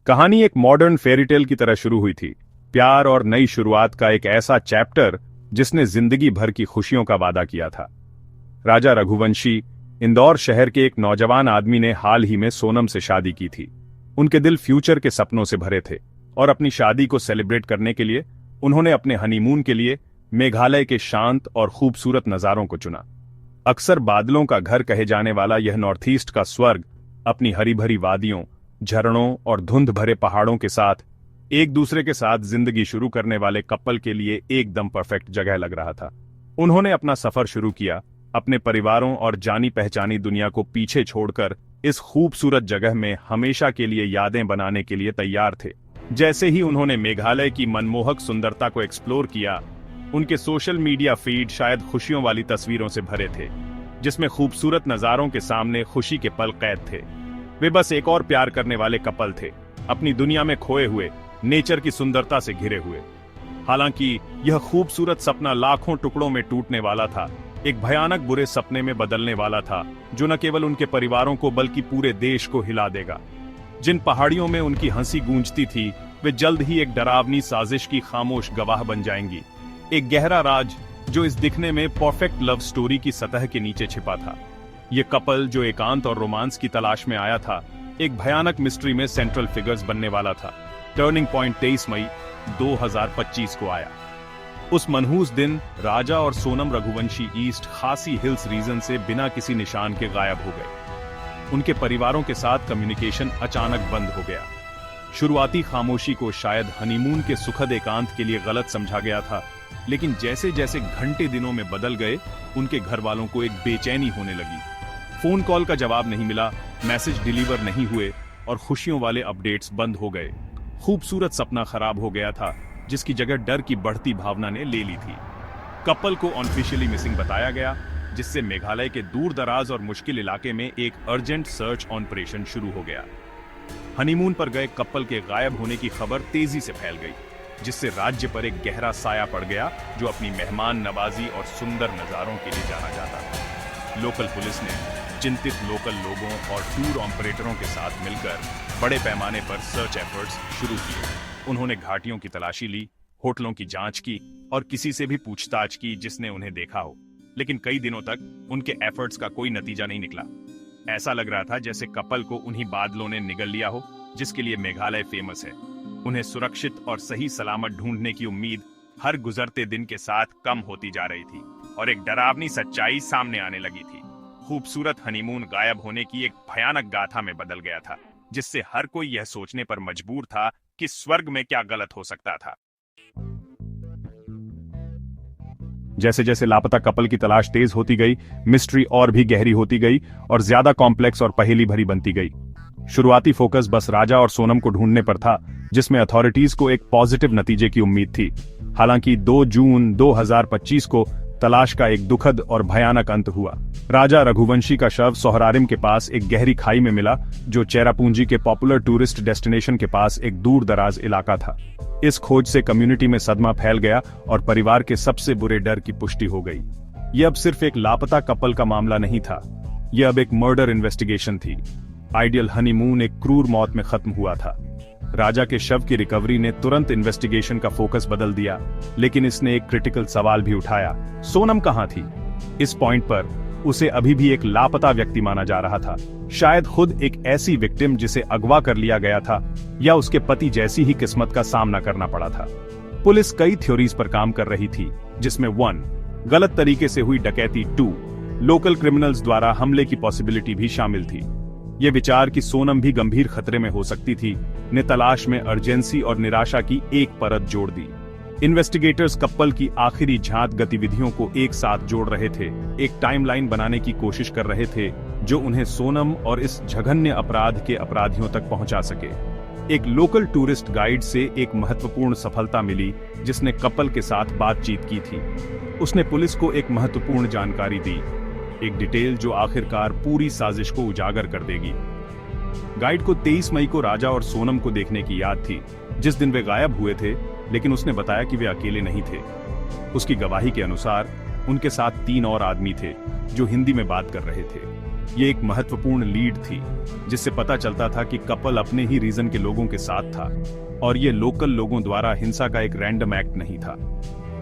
कहानी एक modern fairy tale की तरह शुरू हुई थी। प्यार और नई शुरुआत का एक ऐसा चैप्टर जिसने जिंदगी भर की खुशियों का वादा किया था। राजा रघुवंशी, इंदौर शहर के एक नौजवान आदमी ने हाल ही में सोनम से शादी की थी। उनके दिल फ्यूचर के सपनों से भरे थे और अपनी शादी को सेलिब्रेट करने के लिए उन्होंने अपने हनीमून के लिए मेघालय के शांत और खूबसूरत नजारों को चुना। अक्सर बादलों का घर कहे जाने वाला यह नॉर्थ ईस्ट का स्वर्ग अपनी हरी भरी वादियों, झरनों और धुंध भरे पहाड़ों के साथ एक दूसरे के साथ जिंदगी शुरू करने वाले कपल के लिए एकदम परफेक्ट जगह लग रहा था। उन्होंने अपना सफर शुरू किया, अपने परिवारों और जानी पहचानी दुनिया को पीछे छोड़कर इस खूबसूरत जगह में हमेशा के लिए यादें बनाने के लिए तैयार थे। जैसे ही उन्होंने मेघालय की मनमोहक सुंदरता को एक्सप्लोर किया, उनके सोशल मीडिया फीड शायद खुशियों वाली तस्वीरों से भरे थे, जिसमें खूबसूरत नजारों के सामने खुशी के पल कैद थे। वे बस एक और प्यार करने वाले कपल थे, अपनी दुनिया में खोए हुए, नेचर की सुंदरता से घिरे हुए। हालांकि यह खूबसूरत सपना लाखों टुकड़ों में टूटने वाला था, एक भयानक बुरे सपने में बदलने वाला था, जो न केवल उनके परिवारों को बल्कि पूरे देश को हिला देगा। जिन पहाड़ियों में उनकी हंसी गूंजती थी, वे जल्द ही एक डरावनी साजिश की खामोश गवाह बन जाएंगी। एक गहरा राज जो इस दिखने में परफेक्ट लव स्टोरी की सतह के नीचे छिपा था। ये कपल जो एकांत और रोमांस की तलाश में आया था, एक भयानक मिस्ट्री में सेंट्रल फिगर्स बनने वाला था। टर्निंग पॉइंट 23 मई 2025 को आया। उस मनहूस दिन राजा और सोनम रघुवंशी ईस्ट खासी हिल्स रीजन से बिना किसी निशान के गायब हो गए। उनके परिवारों के साथ कम्युनिकेशन अचानक बंद हो गया। शुरुआती खामोशी को शायद हनीमून के सुखद एकांत के लिए गलत समझा गया था, लेकिन जैसे जैसे घंटे दिनों में बदल गए, उनके घर वालों को एक बेचैनी होने लगी। फोन कॉल का जवाब नहीं मिला, मैसेज डिलीवर नहीं हुए और खुशियों वाले अपडेट्स बंद हो गए। खूबसूरत सपना खराब हो गया था, जिसकी जगह डर की बढ़ती भावना ने ले ली थी। कपल को ऑफिशियली मिसिंग बताया गया, जिससे मेघालय के दूर दराज और मुश्किल इलाके में एक अर्जेंट सर्च ऑपरेशन शुरू हो गया। हनीमून पर गए कपल के गायब होने की खबर तेजी से फैल गई, जिससे राज्य पर एक गहरा साया पड़ गया, जो अपनी मेहमान नवाजी और सुंदर नजारों के लिए जाना जाता था। लोकल पुलिस ने चिंतित लोकल लोगों और टूर ऑपरेटरों के साथ मिलकर बड़े पैमाने पर सर्च एफर्ट्स शुरू किए। उन्होंने घाटियों की तलाशी ली, होटलों की जांच की और किसी से भी पूछताछ की जिसने उन्हें देखा हो, लेकिन कई दिनों तक उनके एफर्ट्स का कोई नतीजा नहीं निकला। ऐसा लग रहा था जैसे कपल को उन्हीं बादलों ने निगल लिया हो जिसके लिए मेघालय फेमस है। उन्हें सुरक्षित और सही सलामत ढूंढने की उम्मीद हर गुजरते दिन के साथ कम होती जा रही थी और एक डरावनी सच्चाई सामने आने लगी थी। खूबसूरत हनीमून गायब होने की एक भयानक गाथा में बदल गया था, जिससे हर कोई यह सोचने पर मजबूर था कि स्वर्ग में क्या गलत हो सकता था। जैसे जैसे लापता कपल की तलाश तेज होती गई, मिस्ट्री और भी गहरी होती गई और ज्यादा कॉम्प्लेक्स और पहेली भरी बनती गई। शुरुआती फोकस बस राजा और सोनम को ढूंढने पर था, जिसमें अथॉरिटीज को एक पॉजिटिव नतीजे की उम्मीद थी। हालांकि 2 जून 2025 को तलाश का एक दुखद और भयानक अंत हुआ। राजा रघुवंशी का शव सोहरारिम के पास एक गहरी खाई में मिला, जो चेरापूंजी के पॉपुलर टूरिस्ट डेस्टिनेशन के पास एक दूर दराज इलाका था। इस खोज से कम्युनिटी में सदमा फैल गया और परिवार के सबसे बुरे डर की पुष्टि हो गई। यह अब सिर्फ एक लापता कपल का मामला नहीं था, यह अब एक मर्डर इन्वेस्टिगेशन थी। आइडियल हनीमून एक क्रूर मौत में खत्म हुआ था। राजा के शव की रिकवरी ने तुरंत इन्वेस्टिगेशन का फोकस बदल दिया, लेकिन इसने एक क्रिटिकल सवाल भी उठाया, सोनम कहां थी? इस पॉइंट पर उसे अभी भी एक लापता व्यक्ति माना जा रहा था, शायद खुद एक ऐसी विक्टिम जिसे अगवा कर लिया गया था, या उसके पति जैसी ही किस्मत का सामना करना पड़ा था। पुलिस कई थ्योरीज पर काम कर रही थी, जिसमें 1 गलत तरीके से हुई डकैती, 2 लोकल क्रिमिनल्स द्वारा हमले की पॉसिबिलिटी भी शामिल थी। ये विचार कि सोनम भी गंभीर खतरे में हो सकती थी ने तलाश में अर्जेंसी और निराशा की एक परत जोड़ दी। इन्वेस्टिगेटर्स कपल की आखिरी झांक गतिविधियों को एक साथ जोड़ रहे थे, एक टाइमलाइन बनाने की कोशिश कर रहे थे जो उन्हें सोनम और इस जघन्य अपराध के अपराधियों तक पहुंचा सके। एक लोकल टूरिस्ट गाइड से एक महत्वपूर्ण सफलता मिली, जिसने कपल के साथ बातचीत की थी। उसने पुलिस को एक महत्वपूर्ण जानकारी दी, एक डिटेल जो आखिरकार पूरी साजिश को उजागर कर देगी। गाइड को 23 मई को राजा और सोनम को देखने की याद थी, जिस दिन वे गायब हुए थे, लेकिन उसने बताया कि वे अकेले नहीं थे। उसकी गवाही के अनुसार उनके साथ 3 और आदमी थे जो हिंदी में बात कर रहे थे। ये एक महत्वपूर्ण लीड थी जिससे पता चलता था कि कपल अपने ही रीजन के लोगों के साथ था और ये लोकल लोगों द्वारा हिंसा का एक रैंडम एक्ट नहीं था।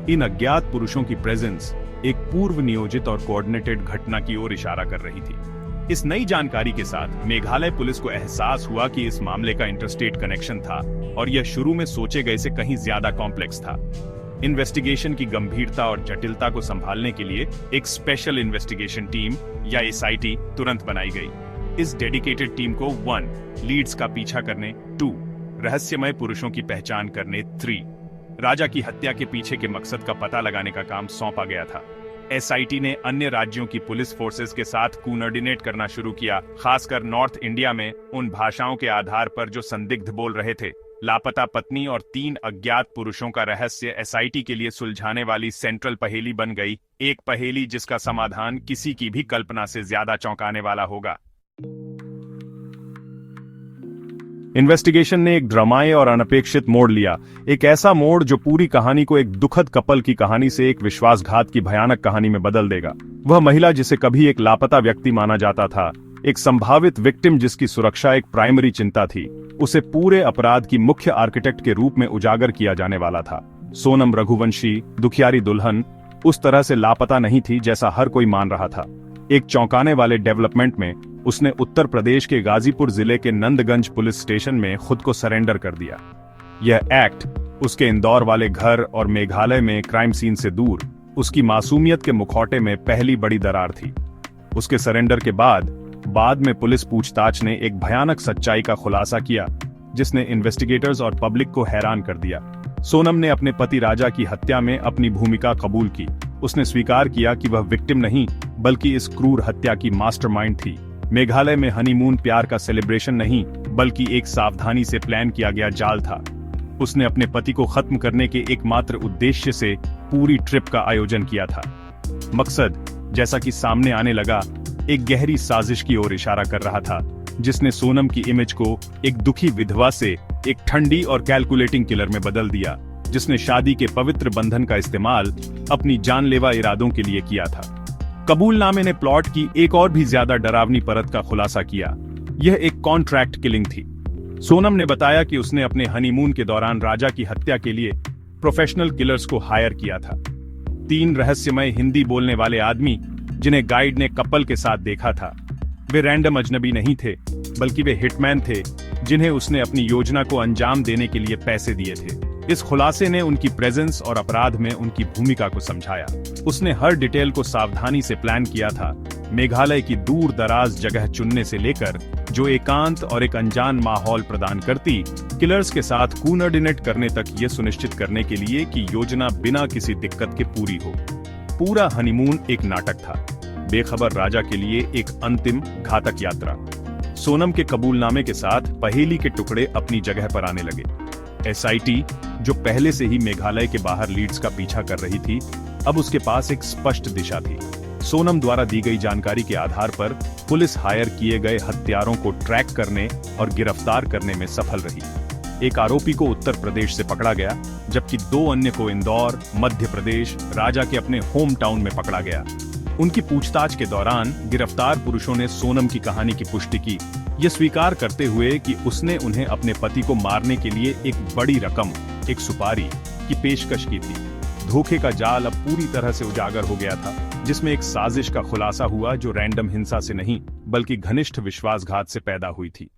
इन अज्ञात पुरुषों की प्रेजेंस एक पूर्व नियोजित और कोऑर्डिनेटेड घटना की ओर इशारा कर रही थी। इस नई जानकारी के साथ मेघालय पुलिस को एहसास हुआ कि इस मामले का इंटरस्टेट कनेक्शन था और यह शुरू में सोचे गए से कहीं ज्यादा कॉम्प्लेक्स था। इन्वेस्टिगेशन की गंभीरता और जटिलता को संभालने के लिए एक स्पेशल इन्वेस्टिगेशन टीम या एसआईटी तुरंत बनाई गई। इस डेडिकेटेड टीम को 1 लीड्स का पीछा करने, 2 रहस्यमय पुरुषों की पहचान करने, 3 राजा की हत्या के पीछे के मकसद का पता लगाने का काम सौंपा गया था। एसआईटी ने अन्य राज्यों की पुलिस फोर्सेस के साथ कोऑर्डिनेट करना शुरू किया, खासकर नॉर्थ इंडिया में उन भाषाओं के आधार पर जो संदिग्ध बोल रहे थे। लापता पत्नी और 3 अज्ञात पुरुषों का रहस्य एसआईटी के लिए सुलझाने वाली सेंट्रल पहेली बन गई, एक पहेली जिसका समाधान किसी की भी कल्पना से ज्यादा चौंकाने वाला होगा। इन्वेस्टिगेशन ने एक ड्रामाई और अनपेक्षित मोड़ लिया, एक ऐसा मोड़ जो पूरी कहानी को एक दुखद कपल की कहानी से एक विश्वासघात की भयानक कहानी में बदल देगा। वह महिला जिसे कभी एक लापता व्यक्ति माना जाता था, एक संभावित विक्टिम जिसकी सुरक्षा एक प्राइमरी चिंता थी, उसे पूरे अपराध की मुख्य आर्किटेक्ट के रूप में उजागर किया जाने वाला था। सोनम रघुवंशी, दुखियारी दुल्हन, उस तरह से लापता नहीं थी जैसा हर कोई मान रहा था। एक चौंकाने वाले डेवलपमेंट में उसने उत्तर प्रदेश के गाजीपुर जिले के नंदगंज पुलिस स्टेशन में खुद को सरेंडर कर दिया। यह एक्ट उसके इंदौर वाले घर और मेघालय में क्राइम सीन से दूर उसकी मासूमियत के मुखौटे में पहली बड़ी दरार थी। उसके सरेंडर के बाद में पुलिस पूछताछ ने एक भयानक सच्चाई का खुलासा किया जिसने इन्वेस्टिगेटर्स और पब्लिक को हैरान कर दिया। सोनम ने अपने पति राजा की हत्या में अपनी भूमिका कबूल की। उसने स्वीकार किया कि वह विक्टिम नहीं बल्कि इस क्रूर हत्या की मास्टरमाइंड थी। मेघालय में हनीमून प्यार का सेलिब्रेशन नहीं बल्कि एक सावधानी से प्लान किया गया जाल था। उसने अपने पति को खत्म करने के एकमात्र उद्देश्य से पूरी ट्रिप का आयोजन किया था। मकसद, जैसा कि सामने आने लगा, एक गहरी साजिश की ओर इशारा कर रहा था जिसने सोनम की इमेज को एक दुखी विधवा से एक ठंडी और कैलकुलेटिंग किलर में बदल दिया, जिसने शादी के पवित्र बंधन का इस्तेमाल अपनी जानलेवा इरादों के लिए किया था। कबूलनामे ने प्लॉट की एक और भी ज्यादा डरावनी परत का खुलासा किया। यह एक कॉन्ट्रैक्ट किलिंग थी। सोनम ने बताया कि उसने अपने हनीमून के दौरान राजा की हत्या के लिए प्रोफेशनल किलर्स को हायर किया था। 3 रहस्यमय हिंदी बोलने वाले आदमी जिन्हें गाइड ने कपल के साथ देखा था, वे रैंडम अजनबी नहीं थे बल्कि वे हिटमैन थे जिन्हें उसने अपनी योजना को अंजाम देने के लिए पैसे दिए थे। इस खुलासे ने उनकी प्रेजेंस और अपराध में उनकी भूमिका को समझाया। उसने हर डिटेल को सावधानी से प्लान किया था, मेघालय की दूर दराज जगह चुनने से लेकर जो एकांत और एक अनजान माहौल प्रदान करती, किलर्स के साथ कोऑर्डिनेट करने तक ये सुनिश्चित करने के लिए कि योजना बिना किसी दिक्कत के पूरी हो। पूरा हनीमून एक नाटक था, बेखबर राजा के लिए एक अंतिम घातक यात्रा। सोनम के कबूलनामे के साथ पहेली के टुकड़े अपनी जगह पर आने लगे। एसआईटी, जो पहले से ही मेघालय के बाहर लीड्स का पीछा कर रही थी, अब उसके पास एक स्पष्ट दिशा थी। सोनम द्वारा दी गई जानकारी के आधार पर पुलिस हायर किए गए हत्यारों को ट्रैक करने और गिरफ्तार करने में सफल रही। एक आरोपी को उत्तर प्रदेश से पकड़ा गया, जबकि 2 अन्य को इंदौर, मध्य प्रदेश, राजा के अपने होम टाउन में पकड़ा गया। उनकी पूछताछ के दौरान गिरफ्तार पुरुषों ने सोनम की कहानी की पुष्टि की, ये स्वीकार करते हुए कि उसने उन्हें अपने पति को मारने के लिए एक बड़ी रकम, एक सुपारी की पेशकश की थी। धोखे का जाल अब पूरी तरह से उजागर हो गया था, जिसमें एक साजिश का खुलासा हुआ जो रैंडम हिंसा से नहीं बल्कि घनिष्ठ विश्वासघात से पैदा हुई थी।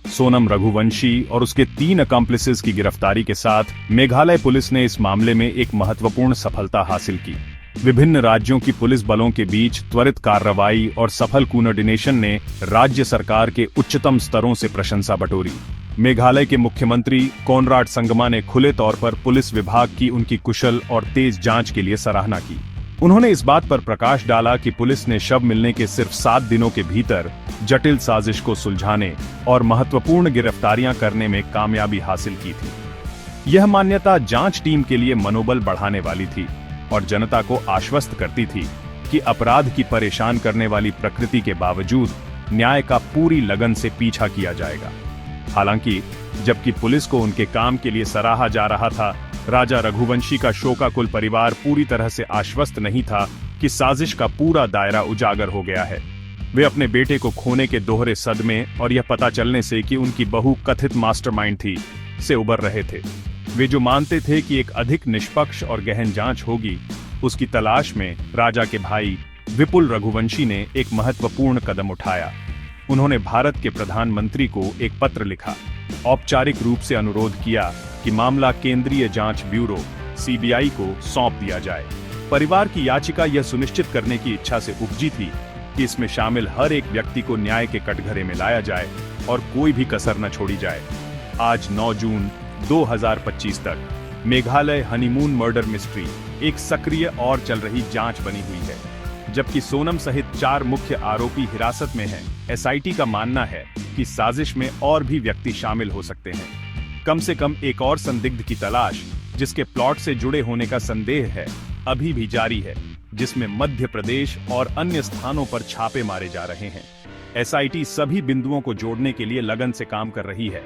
सोनम रघुवंशी और उसके 3 अकम्प्लिसेस की गिरफ्तारी के साथ मेघालय पुलिस ने इस मामले में एक महत्वपूर्ण सफलता हासिल की। विभिन्न राज्यों की पुलिस बलों के बीच त्वरित कार्रवाई और सफल कोऑर्डिनेशन ने राज्य सरकार के उच्चतम स्तरों से प्रशंसा बटोरी। मेघालय के मुख्यमंत्री कोनराड संगमा ने खुले तौर पर पुलिस विभाग की उनकी कुशल और तेज जांच के लिए सराहना की। उन्होंने इस बात पर प्रकाश डाला कि पुलिस ने शव मिलने के सिर्फ 7 दिनों के भीतर जटिल साजिश को सुलझाने और महत्वपूर्ण गिरफ्तारियां करने में कामयाबी हासिल की थी। यह मान्यता जांच टीम के लिए मनोबल बढ़ाने वाली थी और जनता को आश्वस्त करती थी कि अपराध की परेशान करने वाली प्रकृति के बावजूद न्याय का पूरी लगन से पीछा किया जाएगा। हालांकि जबकि पुलिस को उनके काम के लिए सराहा जा रहा था, राजा रघुवंशी का शोकाकुल परिवार पूरी तरह से आश्वस्त नहीं था कि साजिश का पूरा दायरा उजागर हो गया है। वे अपने बेटे को खोने के दोहरे सदमे और यह पता चलने से कि उनकी बहू कथित मास्टरमाइंड थी से उबर रहे थे। वे जो मानते थे कि एक अधिक निष्पक्ष और गहन जांच होगी, उसकी तलाश में राजा के भाई विपुल रघुवंशी ने एक महत्वपूर्ण कदम उठाया। उन्होंने भारत के प्रधानमंत्री को एक पत्र लिखा, औपचारिक रूप से अनुरोध किया कि मामला केंद्रीय जांच ब्यूरो (सीबीआई) को सौंप दिया जाए। परिवार की याचिका यह सुनिश्चित करने की इच्छा से उपजी थी कि इसमें शामिल हर एक व्यक्ति को न्याय के कटघरे में लाया जाए और कोई भी कसर न छोड़ी जाए। आज 9 जून 2025 तक मेघालय हनीमून मर्डर मिस्ट्री एक सक्रिय और चल रही जांच बनी हुई है। जबकि सोनम सहित 4 मुख्य आरोपी हिरासत में हैं, एसआईटी का मानना है कि साजिश में और भी व्यक्ति शामिल हो सकते हैं। कम से कम एक और संदिग्ध की तलाश, जिसके प्लॉट से जुड़े होने का संदेह है, अभी भी जारी है, जिसमें मध्य प्रदेश और अन्य स्थानों पर छापे मारे जा रहे हैं। एसआईटी सभी बिंदुओं को जोड़ने के लिए लगन से काम कर रही है।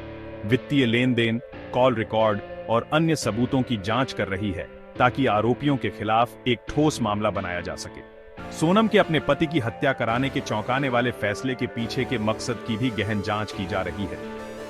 वित्तीय लेन देन, कॉल रिकॉर्ड और अन्य सबूतों की जांच कर रही है, ताकि आरोपियों के खिलाफ एक ठोस मामला बनाया जा सके। सोनम के अपने पति की हत्या कराने के चौंकाने वाले फैसले के पीछे के मकसद की भी गहन जांच की जा रही है।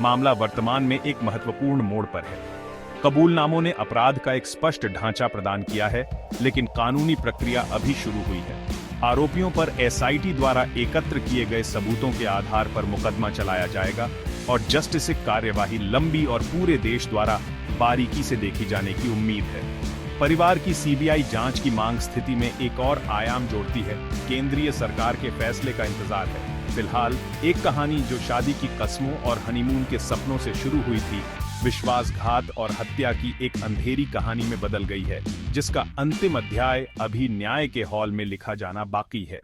मामला वर्तमान में एक महत्वपूर्ण मोड़ पर है। कबूलनामों ने अपराध का एक स्पष्ट ढांचा प्रदान किया है, लेकिन कानूनी प्रक्रिया अभी शुरू हुई है। आरोपियों पर एसआईटी द्वारा एकत्र किए गए सबूतों के आधार पर मुकदमा चलाया जाएगा और जस्टिसिक कार्यवाही लंबी और पूरे देश द्वारा बारीकी से देखी जाने की उम्मीद है। परिवार की सीबीआई जांच की मांग स्थिति में एक और आयाम जोड़ती है। केंद्रीय सरकार के फैसले का इंतजार है। फिलहाल एक कहानी जो शादी की कस्मों और हनीमून के सपनों से शुरू हुई थी, विश्वासघात और हत्या की एक अंधेरी कहानी में बदल गई है, जिसका अंतिम अध्याय अभी न्याय के हॉल में लिखा जाना बाकी है।